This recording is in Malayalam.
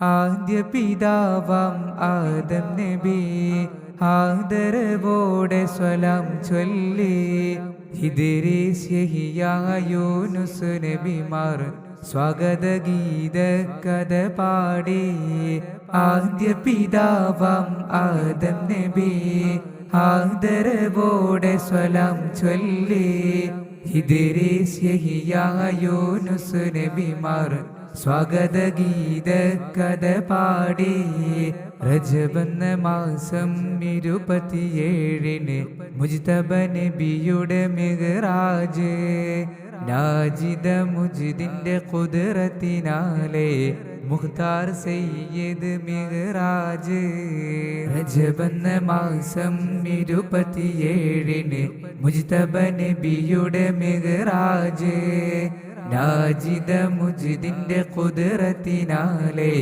ആദ്യ പിതാവാം ആദം നബി ആദരവോടെ സ്വലാം ചൊല്ലി. ഇദ്രീസ് യഹ്യ യൂനുസ് നബിമാർ സ്വാഗത ഗീത കഥ പാടി. ആദ്യ പിതാവാം ആദം നബി ആദരവോടെ സ്വലാം ചൊല്ലി. ഇദ്രീസ് യഹ്യ യൂനുസ് നബിമാർ സ്വാഗത ഗീത കഥ പാടി. റജബെന്ന മാസം 27 മുജ്തബ നബിയുടെ മിഗ്റാജ്. നാജിദ മുജിദിന്റെ ഖുദ്റത്തിനാലെ മുഖ്താർ സയ്യിദ് മിഗ്റാജ്. റജബെന്ന മാസം 27 മുജ്തബ നബിയുടെ മിഗ്റാജ്. നാജിദ മുജിദിന്റെ ഖുദ്റത്തിനാലെ